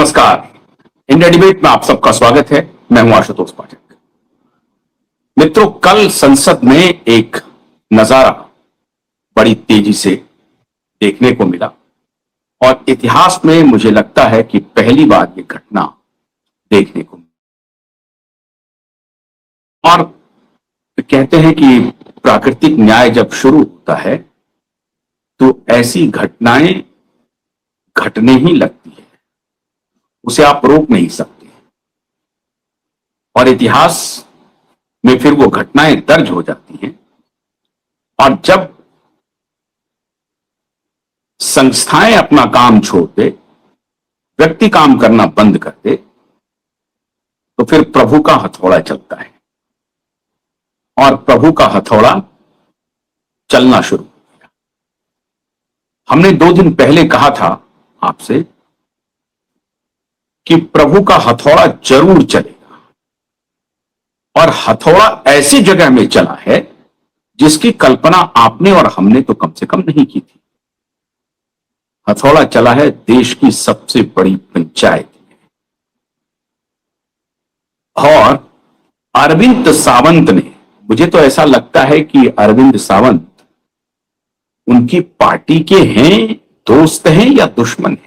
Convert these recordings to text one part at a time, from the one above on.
नमस्कार। India debate में आप सबका स्वागत है। मैं हूं आशुतोष पाठक। मित्रों, कल संसद में एक नजारा बड़ी तेजी से देखने को मिला और इतिहास में मुझे लगता है कि पहली बार ये घटना देखने को मिली। और कहते हैं कि प्राकृतिक न्याय जब शुरू होता है तो ऐसी घटनाएं घटने ही लगती है, उसे आप रोक नहीं सकते और इतिहास में फिर वो घटनाएं दर्ज हो जाती हैं। और जब संस्थाएं अपना काम छोड़ दे, व्यक्ति काम करना बंद कर दे, तो फिर प्रभु का हथौड़ा चलता है और प्रभु का हथौड़ा चलना शुरू हो गया। हमने 2 दिन पहले कहा था आपसे कि प्रभु का हथौड़ा जरूर चलेगा और हथौड़ा ऐसी जगह में चला है जिसकी कल्पना आपने और हमने तो कम से कम नहीं की थी। हथौड़ा चला है देश की सबसे बड़ी पंचायत में और अरविंद सावंत ने, मुझे तो ऐसा लगता है कि अरविंद सावंत उनकी पार्टी के हैं, दोस्त हैं या दुश्मन हैं।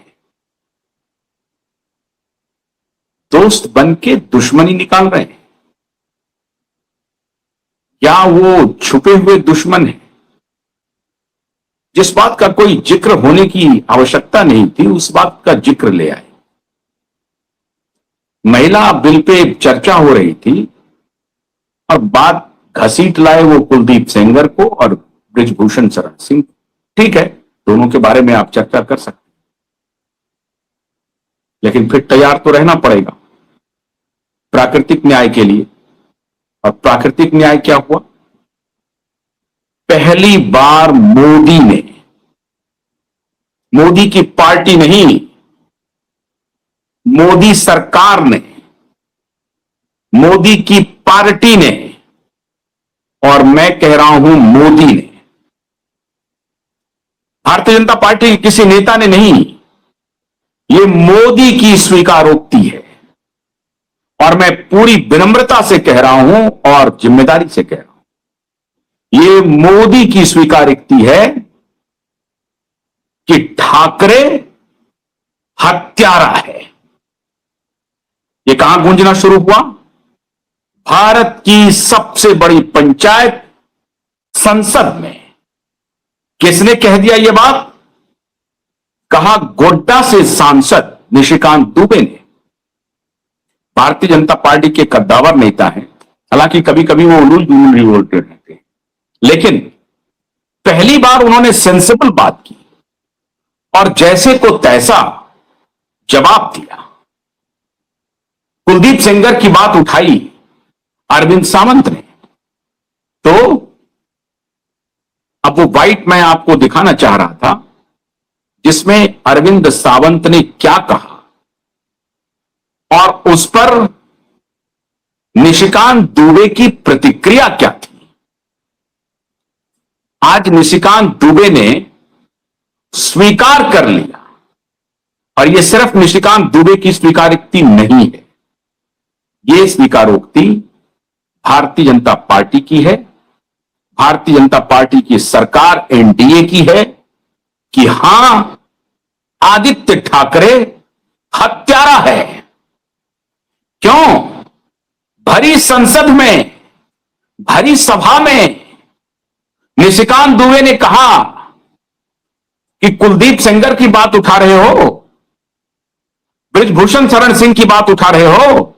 दोस्त बन के दुश्मनी निकाल रहे हैं या वो छुपे हुए दुश्मन हैं। जिस बात का कोई जिक्र होने की आवश्यकता नहीं थी उस बात का जिक्र ले आए। महिला बिल पे चर्चा हो रही थी और बात घसीट लाए वो कुलदीप सेंगर को और बृजभूषण शरण सिंह। ठीक है, दोनों के बारे में आप चर्चा कर सकते हैं, लेकिन फिर तैयार तो रहना पड़ेगा प्राकृतिक न्याय के लिए। और प्राकृतिक न्याय क्या हुआ? पहली बार मोदी ने, मोदी की पार्टी नहीं, मोदी सरकार ने, मोदी की पार्टी ने, और मैं कह रहा हूं मोदी ने, भारतीय जनता पार्टी के किसी नेता ने नहीं, ये मोदी की स्वीकारोक्ति है। और मैं पूरी विनम्रता से कह रहा हूं और जिम्मेदारी से कह रहा हूं, ये मोदी की स्वीकारोक्ति है कि ठाकरे हत्यारा है। ये कहां गूंजना शुरू हुआ? भारत की सबसे बड़ी पंचायत संसद में। किसने कह दिया यह बात? कहा गोड्डा से सांसद निशिकांत दुबे ने। भारतीय जनता पार्टी के कद्दावर नेता हैं, हालांकि कभी कभी वो उलूल जुलूल बोलते रहते हैं, लेकिन पहली बार उन्होंने सेंसिबल बात की और जैसे को तैसा जवाब दिया। कुलदीप सेंगर की बात उठाई अरविंद सावंत ने, तो अब वो वाइट मैं आपको दिखाना चाह रहा था जिसमें अरविंद सावंत ने क्या कहा और उस पर निशिकांत दुबे की प्रतिक्रिया क्या थी। आज निशिकांत दुबे ने स्वीकार कर लिया, और यह सिर्फ निशिकांत दुबे की स्वीकारोक्ति नहीं है, यह स्वीकारोक्ति भारतीय जनता पार्टी की है, भारतीय जनता पार्टी की सरकार एनडीए की है कि हां, आदित्य ठाकरे हत्यारा है। क्यों? भरी संसद में, भरी सभा में निशिकांत दुबे ने कहा कि कुलदीप सेंगर की बात उठा रहे हो, बृजभूषण शरण सिंह की बात उठा रहे हो,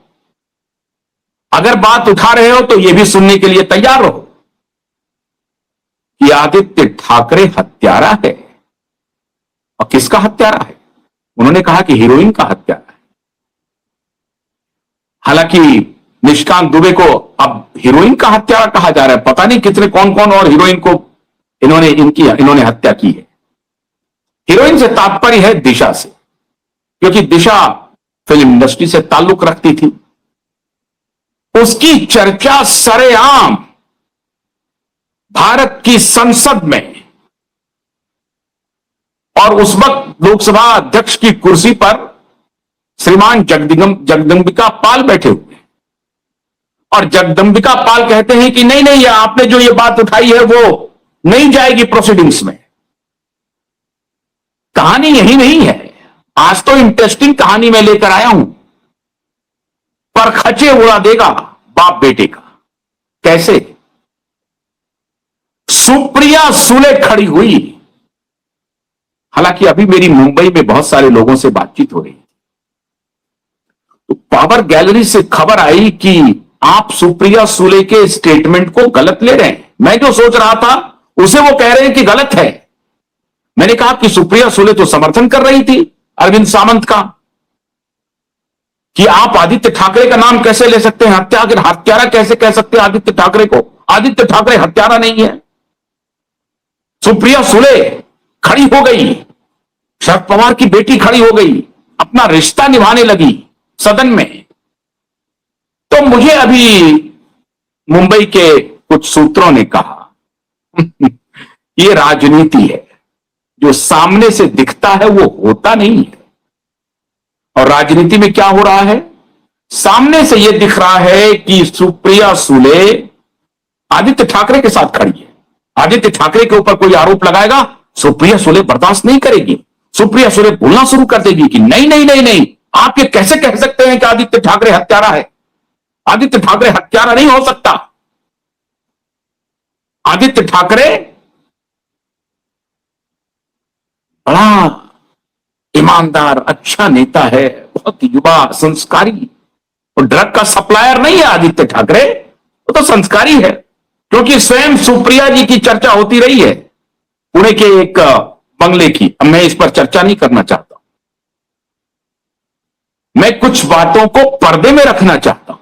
अगर बात उठा रहे हो तो यह भी सुनने के लिए तैयार हो कि आदित्य ठाकरे हत्यारा है। और किसका हत्यारा है? उन्होंने कहा कि हीरोइन का हत्यारा है। हालांकि निशिकांत दुबे को अब हीरोइन का हत्यारा कहा जा रहा है। पता नहीं कितने कौन कौन और हीरोइन को इन्होंने हत्या की है। हीरोइन से तात्पर्य है दिशा से, क्योंकि दिशा फिल्म इंडस्ट्री से ताल्लुक रखती थी। उसकी चर्चा सरेआम भारत की संसद में, और उस वक्त लोकसभा अध्यक्ष की कुर्सी पर श्रीमान जगदंबिका पाल बैठे हुए हैं और जगदंबिका पाल कहते हैं कि नहीं नहीं, आपने जो ये बात उठाई है वो नहीं जाएगी प्रोसीडिंग्स में। कहानी यही नहीं है, आज तो इंटरेस्टिंग कहानी मैं लेकर आया हूं। पर खचे उड़ा देगा बाप बेटे का। कैसे? सुप्रिया सुले खड़ी हुई। हालांकि अभी मेरी मुंबई में बहुत सारे लोगों से बातचीत हो रही थी, तो पावर गैलरी से खबर आई कि आप सुप्रिया सुले के स्टेटमेंट को गलत ले रहे हैं। मैं जो सोच रहा था उसे वो कह रहे हैं कि गलत है। मैंने कहा कि सुप्रिया सुले तो समर्थन कर रही थी अरविंद सावंत का, कि आप आदित्य ठाकरे का नाम कैसे ले सकते हैं, हत्यारा कैसे कह सकते हैं आदित्य ठाकरे को। आदित्य ठाकरे हत्यारा नहीं है। सुप्रिया सुले खड़ी हो गई, शरद पवार की बेटी खड़ी हो गई, अपना रिश्ता निभाने लगी सदन में। तो मुझे अभी मुंबई के कुछ सूत्रों ने कहा ये राजनीति है, जो सामने से दिखता है वो होता नहीं है। और राजनीति में क्या हो रहा है, सामने से यह दिख रहा है कि सुप्रिया सुले आदित्य ठाकरे के साथ खड़ी है। आदित्य ठाकरे के ऊपर कोई आरोप लगाएगा, सुप्रिया सुले बर्दाश्त नहीं करेगी। सुप्रिया सुले बोलना शुरू कर देगी कि नहीं नहीं नहीं नहीं, आप ये कैसे कह सकते हैं कि आदित्य ठाकरे हत्यारा है। आदित्य ठाकरे हत्यारा नहीं हो सकता। आदित्य ठाकरे बड़ा ईमानदार अच्छा नेता है, बहुत युवा संस्कारी, और ड्रग का सप्लायर नहीं है आदित्य ठाकरे, वो तो संस्कारी है। क्योंकि स्वयं सुप्रिया जी की चर्चा होती रही है पुणे के एक बंगले की। अब मैं इस पर चर्चा नहीं करना चाहता, मैं कुछ बातों को पर्दे में रखना चाहता हूं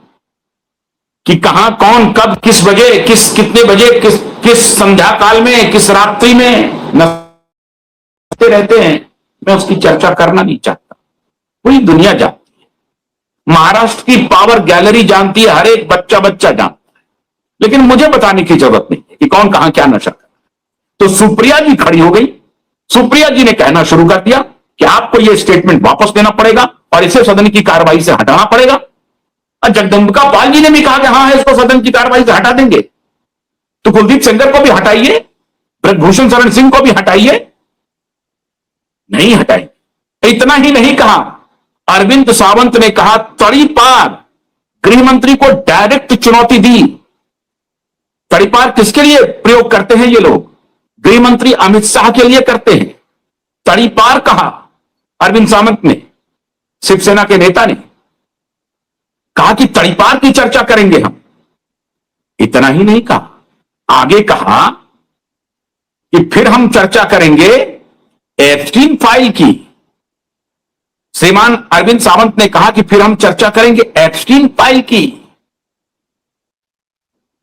कि कहां कौन कब किस बजे कितने बजे किस संध्या काल में किस रात्रि में नचते रहते हैं, मैं उसकी चर्चा करना नहीं चाहता। पूरी दुनिया जानती है, महाराष्ट्र की पावर गैलरी जानती है, हर एक बच्चा जानता है, लेकिन मुझे बताने की जरूरत नहीं है कि कौन कहां क्या नशा कर। तो सुप्रिया जी खड़ी हो गई। सुप्रिया जी ने कहना शुरू कर दिया कि आपको यह स्टेटमेंट वापस देना पड़ेगा और इसे सदन की कार्रवाई से हटाना पड़ेगा। और जगदंबिका पाल जी ने भी कहा कि हाँ, इसको सदन की कार्रवाई से हटा देंगे। तो कुलदीप सेंगर को भी हटाइए, ब्रजभूषण शरण सिंह को भी हटाइए। नहीं हटाई। इतना ही नहीं कहा, अरविंद सावंत ने कहा तड़ीपार, गृह मंत्री को डायरेक्ट चुनौती दी। तड़ीपार किसके लिए प्रयोग करते हैं ये लोग? गृह मंत्री अमित शाह के लिए करते हैं। तड़ीपार कहा अरविंद सावंत ने, शिवसेना के नेता ने कहा कि तड़ीपार की चर्चा करेंगे हम। इतना ही नहीं कहा, आगे कहा कि फिर हम चर्चा करेंगे एप्स्टीन फाइल की। श्रीमान अरविंद सावंत ने कहा कि फिर हम चर्चा करेंगे एप्स्टीन फाइल की।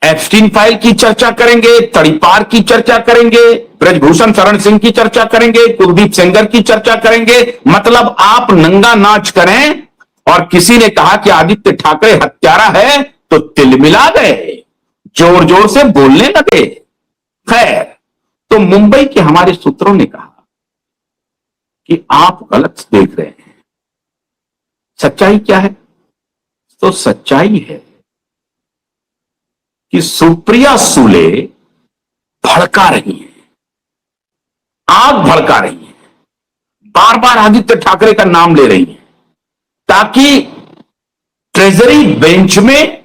एप्स्टीन फाइल की चर्चा करेंगे, तड़ीपार की चर्चा करेंगे, ब्रजभूषण शरण सिंह की चर्चा करेंगे, कुलदीप सेंगर की चर्चा करेंगे। मतलब आप नंगा नाच करें। और किसी ने कहा कि आदित्य ठाकरे हत्यारा है तो तिलमिला गए, जोर जोर से बोलने लगे। खैर, तो मुंबई के हमारे सूत्रों ने कहा कि आप गलत देख रहे हैं। सच्चाई क्या है? तो सच्चाई है कि सुप्रिया सुले भड़का रही है, आग भड़का रही है, बार बार आदित्य ठाकरे का नाम ले रही है, ताकि ट्रेजरी बेंच में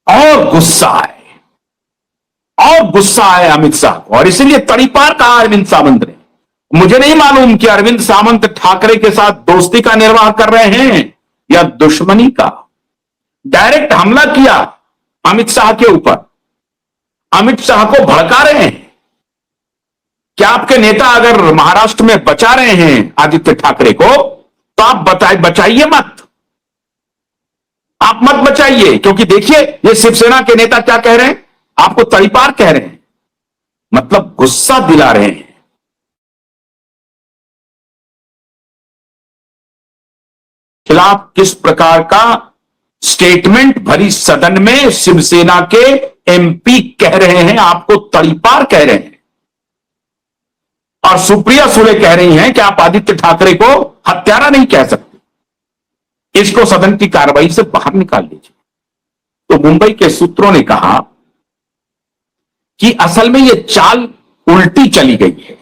और गुस्सा आए अमित शाह को। और इसीलिए तड़ीपार कहा अरविंद सावंत ने। मुझे नहीं मालूम कि अरविंद सावंत ठाकरे के साथ दोस्ती का निर्वाह कर रहे हैं या दुश्मनी का। डायरेक्ट हमला किया अमित शाह के ऊपर, अमित शाह को भड़का रहे हैं। क्या आपके नेता अगर महाराष्ट्र में बचा रहे हैं आदित्य ठाकरे को, तो आप बचाइए मत, आप मत बचाइए। क्योंकि देखिए ये शिवसेना के नेता क्या कह रहे हैं, आपको तड़ीपार कह रहे हैं, मतलब गुस्सा दिला रहे हैं। खिलाफ किस प्रकार का स्टेटमेंट भरी सदन में शिवसेना के एमपी कह रहे हैं, आपको तड़ीपार कह रहे हैं। और सुप्रिया सुले कह रही हैं कि आप आदित्य ठाकरे को हत्यारा नहीं कह सकते। इसको सदन की कार्रवाई से बाहर निकाल लीजिए। तो मुंबई के सूत्रों ने कहा कि असल में यह चाल उल्टी चली गई है।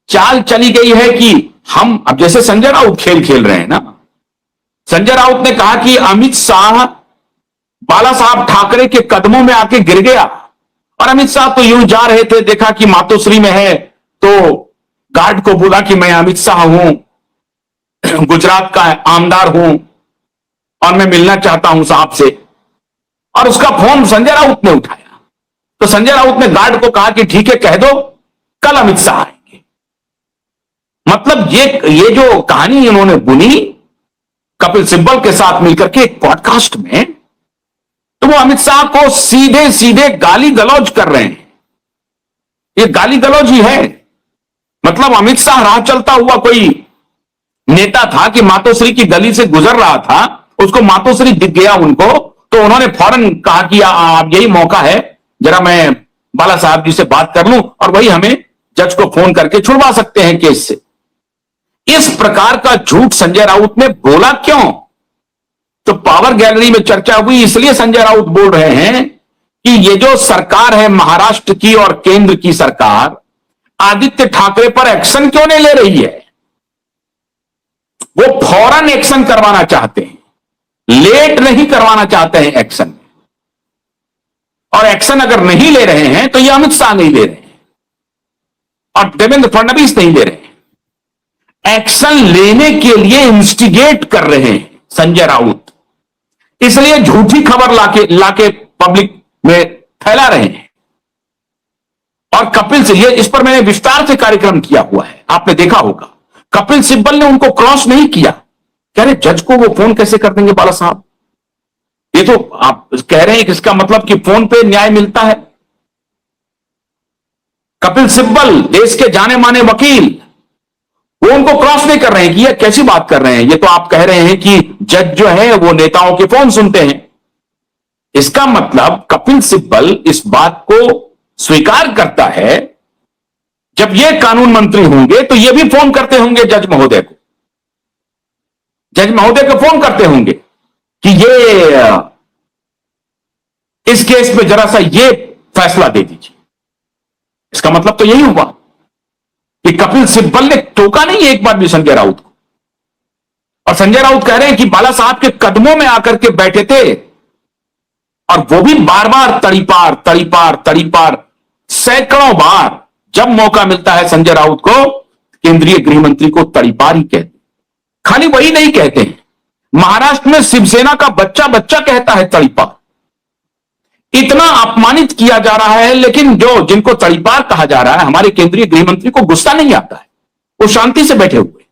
चाल चली गई है कि हम, अब जैसे संजय राउत खेल खेल रहे हैं ना, संजय राउत ने कहा कि अमित शाह बाला साहब ठाकरे के कदमों में आके गिर गया, और अमित शाह तो यूं जा रहे थे, देखा कि मातोश्री में है तो गार्ड को बोला कि मैं अमित शाह हूं, गुजरात का आमदार हूं और मैं मिलना चाहता हूं साहब से, और उसका फोन संजय राउत ने उठाया। तो संजय राउत ने गार्ड को कहा कि ठीक है, कह दो कल अमित शाह आएंगे। मतलब ये जो कहानी इन्होंने बुनी कपिल सिब्बल के साथ मिलकर के एक पॉडकास्ट में, तो वो अमित शाह को सीधे सीधे गाली गलौज कर रहे हैं। ये गाली गलौज ही है। मतलब अमित शाह राह चलता हुआ कोई नेता था कि मातोश्री की गली से गुजर रहा था, उसको मातोश्री दिख गया उनको, तो उन्होंने फौरन कहा कि आप यही मौका है, जरा मैं बाला साहब जी से बात कर लूं, और वही हमें जज को फोन करके छुड़वा सकते हैं केस से। इस प्रकार का झूठ संजय राउत ने बोला क्यों? तो पावर गैलरी में चर्चा हुई, इसलिए संजय राउत बोल रहे हैं कि ये जो सरकार है महाराष्ट्र की और केंद्र की सरकार, आदित्य ठाकरे पर एक्शन क्यों नहीं ले रही है? वो फौरन एक्शन करवाना चाहते हैं, लेट नहीं करवाना चाहते हैं एक्शन। और एक्शन अगर नहीं ले रहे हैं तो ये अमित शाह नहीं ले रहे हैं और देवेंद्र फडणवीस नहीं ले रहे हैं। एक्शन लेने के लिए इंस्टिगेट कर रहे हैं संजय राउत, इसलिए झूठी खबर लाके पब्लिक में फैला रहे हैं। और कपिल से, इस पर मैंने विस्तार से कार्यक्रम किया हुआ है, आपने देखा होगा। कपिल सिब्बल ने उनको क्रॉस नहीं किया, कह रहे जज को वो फोन कैसे कर देंगे बाला साहब? ये तो आप कह रहे हैं कि इसका मतलब कि फोन पे न्याय मिलता है। कपिल सिब्बल देश के जाने माने वकील, वो उनको क्रॉस नहीं कर रहे हैं कि ये कैसी बात कर रहे हैं। ये तो आप कह रहे हैं कि जज जो है वो नेताओं के फोन सुनते हैं। इसका मतलब कपिल सिब्बल इस बात को स्वीकार करता है, जब ये कानून मंत्री होंगे तो ये भी फोन करते होंगे जज महोदय को, जज महोदय को फोन करते होंगे कि ये इस केस में जरा सा ये फैसला दे दीजिए। इसका मतलब तो यही हुआ कि कपिल सिब्बल ने टोका नहीं एक बार भी संजय राउत को। और संजय राउत कह रहे हैं कि बाला साहब के कदमों में आकर के बैठे थे, और वो भी बार बार तड़ीपार तड़ीपार तड़ीपार, सैकड़ों बार। जब मौका मिलता है संजय राउत को, केंद्रीय गृह मंत्री को तड़ीपार ही कहते। खाली वही नहीं कहते हैं, महाराष्ट्र में शिवसेना का बच्चा बच्चा कहता है तड़ीपार। इतना अपमानित किया जा रहा है, लेकिन जिनको तड़ीपार कहा जा रहा है, हमारे केंद्रीय गृह मंत्री को गुस्सा नहीं आता है, वो शांति से बैठे हुए।